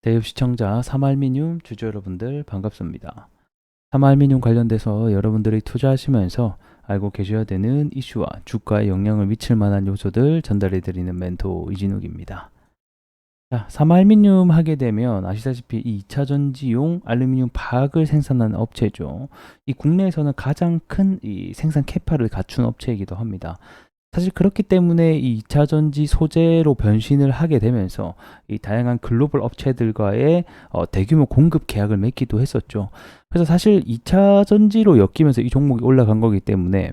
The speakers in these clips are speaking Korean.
대입 시청자 삼알미늄 주주 여러분들 반갑습니다. 삼알미늄 관련돼서 여러분들이 투자하시면서 알고 계셔야 되는 이슈와 주가에 영향을 미칠 만한 요소들 전달해 드리는 멘토 이진욱입니다. 자, 삼알미늄 하게 되면 아시다시피 이 2차 전지용 알루미늄 박을 생산하는 업체죠. 이 국내에서는 가장 큰 이 생산 캐파를 갖춘 업체이기도 합니다. 사실 그렇기 때문에 이 2차 전지 소재로 변신을 하게 되면서 이 다양한 글로벌 업체들과의 대규모 공급 계약을 맺기도 했었죠. 그래서 사실 2차 전지로 엮이면서 이 종목이 올라간 거기 때문에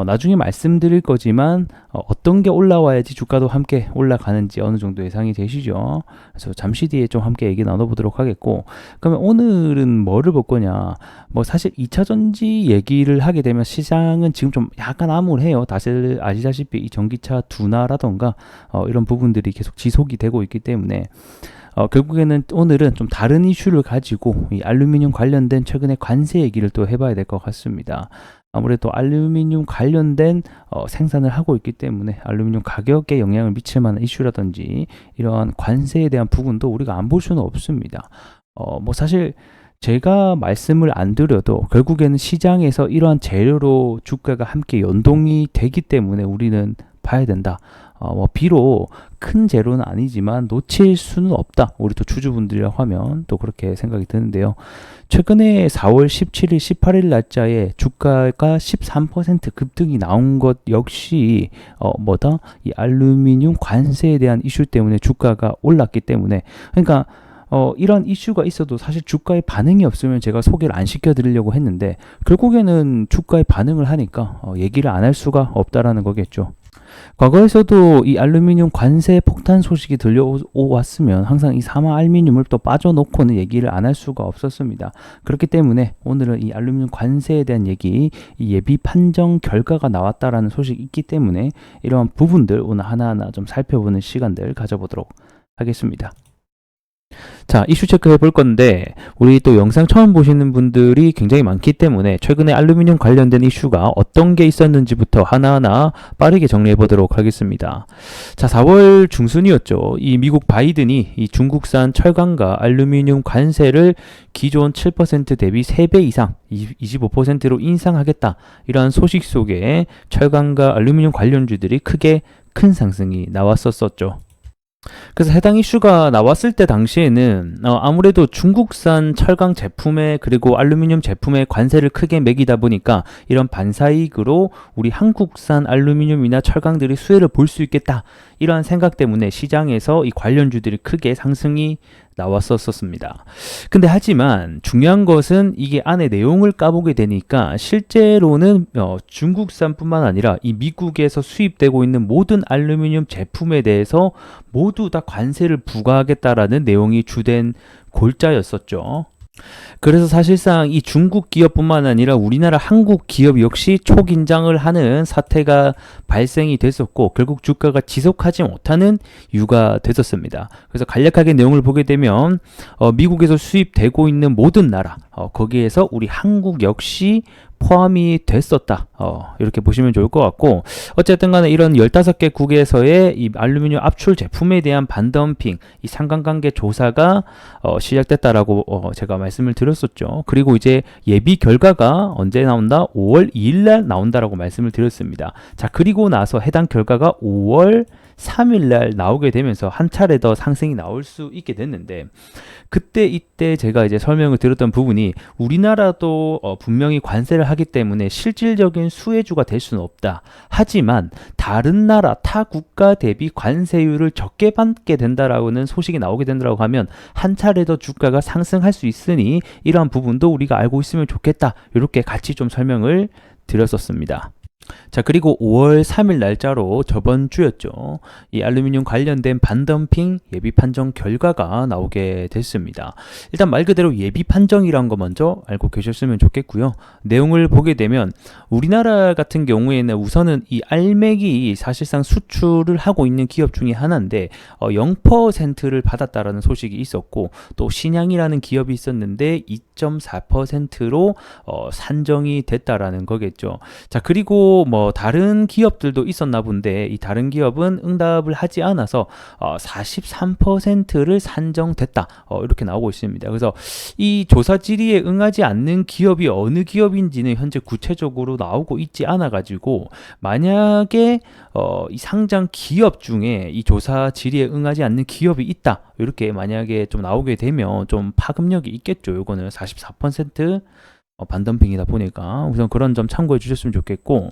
나중에 말씀드릴 거지만 어떤 게 올라와야지 주가도 함께 올라가는지 어느 정도 예상이 되시죠. 그래서 잠시 뒤에 좀 함께 얘기 나눠보도록 하겠고, 그러면 오늘은 뭐를 볼 거냐. 뭐 사실 2차 전지 얘기를 하게 되면 시장은 지금 좀 약간 암울해요. 다들 아시다시피 이 전기차 둔화라던가 이런 부분들이 계속 지속이 되고 있기 때문에 결국에는 오늘은 좀 다른 이슈를 가지고 이 알루미늄 관련된 최근의 관세 얘기를 또 해봐야 될 것 같습니다. 아무래도 알루미늄 관련된 생산을 하고 있기 때문에 알루미늄 가격에 영향을 미칠 만한 이슈라든지 이러한 관세에 대한 부분도 우리가 안 볼 수는 없습니다. 뭐 사실 제가 말씀을 안 드려도 결국에는 시장에서 이러한 재료로 주가가 함께 연동이 되기 때문에 우리는 봐야 된다. 뭐 비록 큰 재료는 아니지만 놓칠 수는 없다. 우리 또 주주분들이라고 하면 또 그렇게 생각이 드는데요. 최근에 4월 17일, 18일 날짜에 주가가 13% 급등이 나온 것 역시 이 알루미늄 관세에 대한 이슈 때문에 주가가 올랐기 때문에, 그러니까 이런 이슈가 있어도 사실 주가에 반응이 없으면 제가 소개를 안 시켜드리려고 했는데 결국에는 주가에 반응을 하니까 얘기를 안 할 수가 없다라는 거겠죠. 과거에서도 이 알루미늄 관세 폭탄 소식이 들려왔으면 항상 이 사마알미늄을 또 빠져놓고는 얘기를 안 할 수가 없었습니다. 그렇기 때문에 오늘은 이 알루미늄 관세에 대한 얘기, 이 예비 판정 결과가 나왔다라는 소식이 있기 때문에 이러한 부분들 오늘 하나하나 좀 살펴보는 시간들 가져보도록 하겠습니다. 자, 이슈 체크해 볼 건데 우리 또 영상 처음 보시는 분들이 굉장히 많기 때문에 최근에 알루미늄 관련된 이슈가 어떤 게 있었는지부터 하나하나 빠르게 정리해 보도록 하겠습니다. 자, 4월 중순이었죠. 이 미국 바이든이 이 중국산 철강과 알루미늄 관세를 기존 7% 대비 3배 이상 25%로 인상하겠다. 이러한 소식 속에 철강과 알루미늄 관련주들이 크게 큰 상승이 나왔었죠. 그래서 해당 이슈가 나왔을 때 당시에는 아무래도 중국산 철강 제품에 그리고 알루미늄 제품에 관세를 크게 매기다 보니까 이런 반사이익으로 우리 한국산 알루미늄이나 철강들이 수혜를 볼 수 있겠다, 이러한 생각 때문에 시장에서 이 관련주들이 크게 상승이 나왔었습니다. 근데 하지만 중요한 것은 이게 안에 내용을 까보게 되니까 실제로는 중국산뿐만 아니라 이 미국에서 수입되고 있는 모든 알루미늄 제품에 대해서 모두 다 관세를 부과하겠다라는 내용이 주된 골자였었죠. 그래서 사실상 이 중국 기업뿐만 아니라 우리나라 한국 기업 역시 초긴장을 하는 사태가 발생이 됐었고 결국 주가가 지속하지 못하는 이유가 됐었습니다. 그래서 간략하게 내용을 보게 되면 미국에서 수입되고 있는 모든 나라 거기에서 우리 한국 역시 포함이 됐었다. 이렇게 보시면 좋을 것 같고, 어쨌든 간에 이런 15개 국에서의 이 알루미늄 압출 제품에 대한 반덤핑, 이 상관관계 조사가 시작됐다라고 제가 말씀을 드렸었죠. 그리고 이제 예비 결과가 언제 나온다? 5월 2일 날 나온다라고 말씀을 드렸습니다. 자, 그리고 나서 해당 결과가 5월 3일 날 나오게 되면서 한 차례 더 상승이 나올 수 있게 됐는데, 이때 제가 이제 설명을 드렸던 부분이 우리나라도 분명히 관세를 하기 때문에 실질적인 수혜주가 될 수는 없다. 하지만 다른 나라 타 국가 대비 관세율을 적게 받게 된다라는 소식이 나오게 된다고 하면 한 차례 더 주가가 상승할 수 있으니 이러한 부분도 우리가 알고 있으면 좋겠다. 이렇게 같이 좀 설명을 드렸었습니다. 자, 그리고 5월 3일 날짜로 저번 주였죠. 이 알루미늄 관련된 반덤핑 예비 판정 결과가 나오게 됐습니다. 일단 말 그대로 예비 판정이란 거 먼저 알고 계셨으면 좋겠고요. 내용을 보게 되면 우리나라 같은 경우에는 우선은 이 알맥이 사실상 수출을 하고 있는 기업 중에 하나인데 0%를 받았다라는 소식이 있었고, 또 신양이라는 기업이 있었는데 2.4%로 산정이 됐다라는 거겠죠. 자, 그리고 또 뭐 다른 기업들도 있었나 본데 이 다른 기업은 응답을 하지 않아서 43%를 산정됐다. 이렇게 나오고 있습니다. 그래서 이 조사 질의에 응하지 않는 기업이 어느 기업인지는 현재 구체적으로 나오고 있지 않아 가지고 만약에 이 상장 기업 중에 이 조사 질의에 응하지 않는 기업이 있다. 이렇게 만약에 좀 나오게 되면 좀 파급력이 있겠죠. 요거는 44% 반덤핑이다 보니까 우선 그런 점 참고해 주셨으면 좋겠고,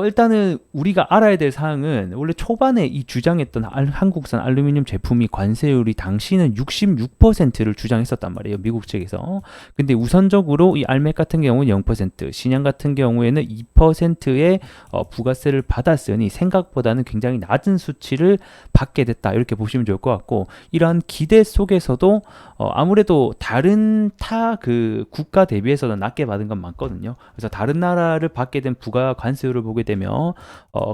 일단은 우리가 알아야 될 사항은 원래 초반에 이 주장했던 한국산 알루미늄 제품이 관세율이 당시는 66%를 주장했었단 말이에요. 미국 측에서. 근데 우선적으로 이 알맥 같은 경우는 0%, 신양 같은 경우에는 2%의 부가세를 받았으니 생각보다는 굉장히 낮은 수치를 받게 됐다. 이렇게 보시면 좋을 것 같고, 이러한 기대 속에서도 아무래도 다른 타 그 국가 대비해서는 낮게 받은 건 많거든요. 그래서 다른 나라를 받게 된 부가 관세율을 보게 되면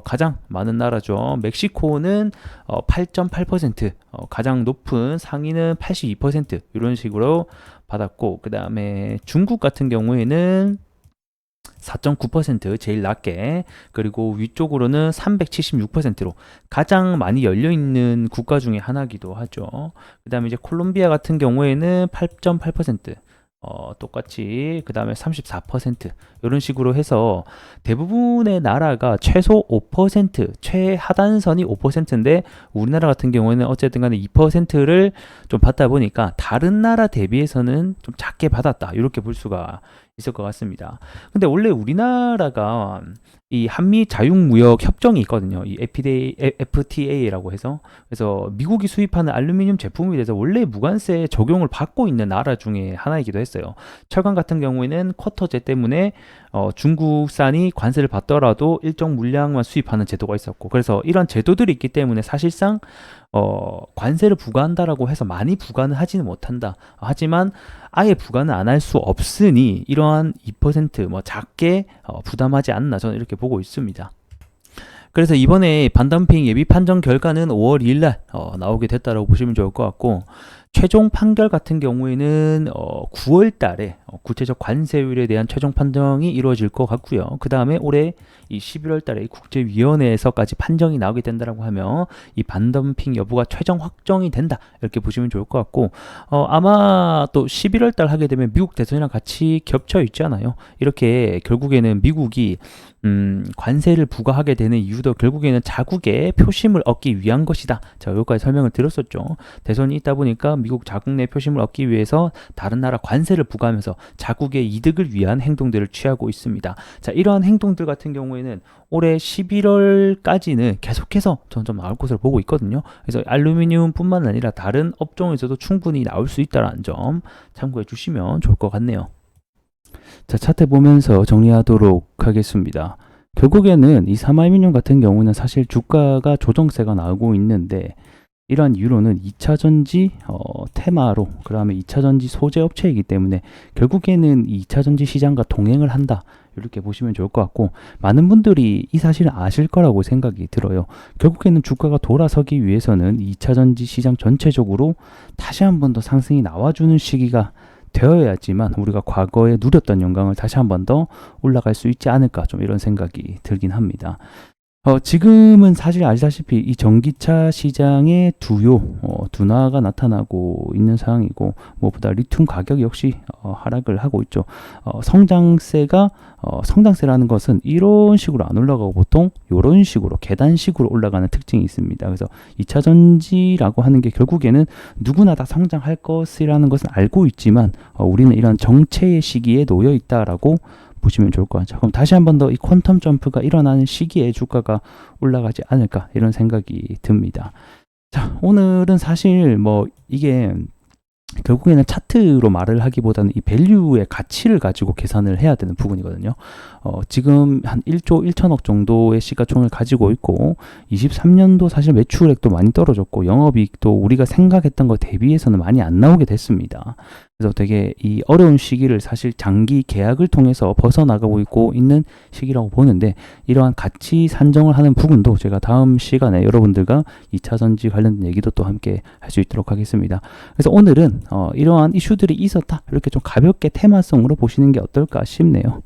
가장 많은 나라죠. 멕시코는 8.8%, 가장 높은 상위는 82% 이런 식으로 받았고, 그 다음에 중국 같은 경우에는 4.9% 제일 낮게, 그리고 위쪽으로는 376%로 가장 많이 열려있는 국가 중에 하나이기도 하죠. 그 다음에 이제 콜롬비아 같은 경우에는 8.8%, 똑같이 그 다음에 34% 이런 식으로 해서 대부분의 나라가 최소 5%, 최하단선이 5%인데 우리나라 같은 경우에는 어쨌든 간에 2%를 좀 받다 보니까 다른 나라 대비해서는 좀 작게 받았다, 이렇게 볼 수가 있을 것 같습니다. 근데 원래 우리나라가 이 한미 자유무역 협정이 있거든요. 이 FTA라고 해서. 그래서 미국이 수입하는 알루미늄 제품에 대해서 원래 무관세 적용을 받고 있는 나라 중에 하나이기도 했어요. 철강 같은 경우에는 쿼터제 때문에 중국산이 관세를 받더라도 일정 물량만 수입하는 제도가 있었고, 그래서 이런 제도들이 있기 때문에 사실상 관세를 부과한다라고 해서 많이 부과는 하지는 못한다. 하지만 아예 부과는 안 할 수 없으니 이러한 2% 작게 부담하지 않나, 저는 이렇게 보고 있습니다. 그래서 이번에 반덤핑 예비 판정 결과는 5월 2일 날 나오게 됐다라고 보시면 좋을 것 같고, 최종 판결 같은 경우에는 9월 달에 구체적 관세율에 대한 최종 판정이 이루어질 것 같고요. 그 다음에 올해 이 11월 달에 국제위원회에서까지 판정이 나오게 된다라고 하면 이 반덤핑 여부가 최종 확정이 된다, 이렇게 보시면 좋을 것 같고, 아마 또 11월 달 하게 되면 미국 대선이랑 같이 겹쳐 있잖아요. 이렇게 결국에는 미국이 관세를 부과하게 되는 이유도 결국에는 자국의 표심을 얻기 위한 것이다. 자, 여기까지 설명을 드렸었죠. 대선이 있다 보니까 미국 자국 내 표심을 얻기 위해서 다른 나라 관세를 부과하면서 자국의 이득을 위한 행동들을 취하고 있습니다. 자, 이러한 행동들 같은 경우에는 올해 11월까지는 계속해서 점점 나올 것으로 보고 있거든요. 그래서 알루미늄뿐만 아니라 다른 업종에서도 충분히 나올 수 있다는 점 참고해 주시면 좋을 것 같네요. 자, 차트 보면서 정리하도록 하겠습니다. 결국에는 이 삼알미늄 같은 경우는 사실 주가가 조정세가 나오고 있는데, 이러한 이유로는 2차전지 테마로, 그 다음에 2차전지 소재 업체이기 때문에 결국에는 이 2차전지 시장과 동행을 한다, 이렇게 보시면 좋을 것 같고, 많은 분들이 이 사실을 아실 거라고 생각이 들어요. 결국에는 주가가 돌아서기 위해서는 2차전지 시장 전체적으로 다시 한 번 더 상승이 나와주는 시기가 되어야지만 우리가 과거에 누렸던 영광을 다시 한 번 더 올라갈 수 있지 않을까, 좀 이런 생각이 들긴 합니다. 지금은 사실 아시다시피 이 전기차 시장의 둔화가 나타나고 있는 상황이고, 무엇보다 리튬 가격 역시 하락을 하고 있죠. 성장세라는 것은 이런 식으로 안 올라가고 보통 이런 식으로 계단식으로 올라가는 특징이 있습니다. 그래서 2차 전지라고 하는 게 결국에는 누구나 다 성장할 것이라는 것은 알고 있지만 우리는 이런 정체의 시기에 놓여 있다라고 보시면 좋을 것 같죠. 그럼 다시 한 번 더 이 퀀텀 점프가 일어나는 시기에 주가가 올라가지 않을까, 이런 생각이 듭니다. 자, 오늘은 사실 이게 결국에는 차트로 말을 하기보다는 이 밸류의 가치를 가지고 계산을 해야 되는 부분이거든요. 지금 한 1조 1천억 정도의 시가총을 가지고 있고, 23년도 사실 매출액도 많이 떨어졌고, 영업이익도 우리가 생각했던 것 대비해서는 많이 안 나오게 됐습니다. 그래서 되게 이 어려운 시기를 사실 장기 계약을 통해서 벗어나가고 있는 시기라고 보는데, 이러한 가치 산정을 하는 부분도 제가 다음 시간에 여러분들과 2차전지 관련된 얘기도 또 함께 할 수 있도록 하겠습니다. 그래서 오늘은 이러한 이슈들이 있었다, 이렇게 좀 가볍게 테마성으로 보시는 게 어떨까 싶네요.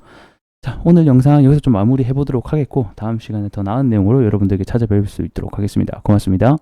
자, 오늘 영상 여기서 좀 마무리 해보도록 하겠고 다음 시간에 더 나은 내용으로 여러분들에게 찾아뵐 수 있도록 하겠습니다. 고맙습니다.